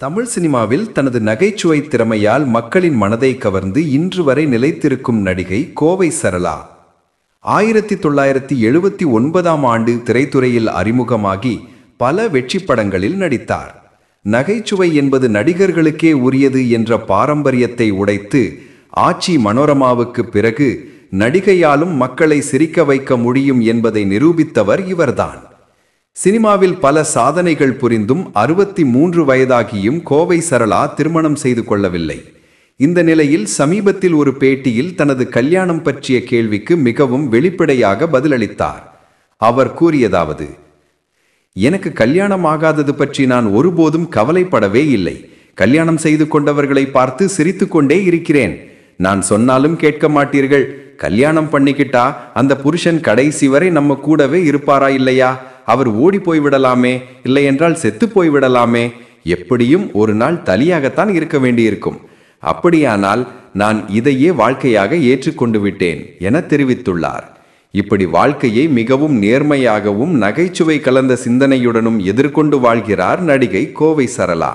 தமிழ் சினிமாவில் தனது நகைச்சுவை திறமையால் மக்களின் மனதை கவர்ந்து இன்று வரை நிலைத்திருக்கும் நடிகை கோவை சரளா 1979ஆம் ஆண்டு திரைத்துறையில் அறிமுகமாகி பல வெற்றி படங்களில் நடித்தார். நகைச்சுவை என்பது நடிகர்களுக்கே உரியது என்ற பாரம்பரியத்தை உடைத்து ஆச்சி மனோரமாவுக்கு பிறகு நடிகையாலும் மக்களை சிரிக்க வைக்க முடியும் என்பதை நிரூபித்தவர் இவர்தான். சினிமாவில் பல சாதனைகள் புரிந்தும் 63 வயதாகியும் கோவை சரளா திருமணம் செய்து கொள்ளவில்லை. இந்த நிலையில் சமீபத்தில் ஒரு பேட்டியில் தனது கல்யாணம் பற்றிய கேள்விக்கு மிகவும் வெளிப்படையாக பதிலளித்தார். அவர் கூறியதாவது: எனக்கு கல்யாணம் ஆகாதது பற்றி நான் ஒருபோதும் கவலைப்படவே இல்லை. கல்யாணம் செய்து கொண்டவர்களை பார்த்து சிரித்துக்கொண்டே இருக்கிறேன். நான் சொன்னாலும் கேட்க மாட்டீர்கள். கல்யாணம் பண்ணிக்கிட்டா அந்த புருஷன் கடைசி வரை நம்ம கூடவே இருப்பாரா இல்லையா? அவர் ஓடி போய்விடலாமே, இல்லை என்றால் செத்து போய்விடலாமே. எப்படியும் ஒரு நாள் தலியாகத்தான் இருக்க வேண்டியிருக்கும். அப்படியானால் நான் இதையே வாழ்க்கையாக ஏற்றுக்கொண்டு விட்டேன் என தெரிவித்துள்ளார். இப்படி வாழ்க்கையை மிகவும் நேர்மையாகவும் நகைச்சுவை கலந்த சிந்தனையுடனும் எதிர்கொண்டு வாழ்கிறார் நடிகை கோவை சரளா.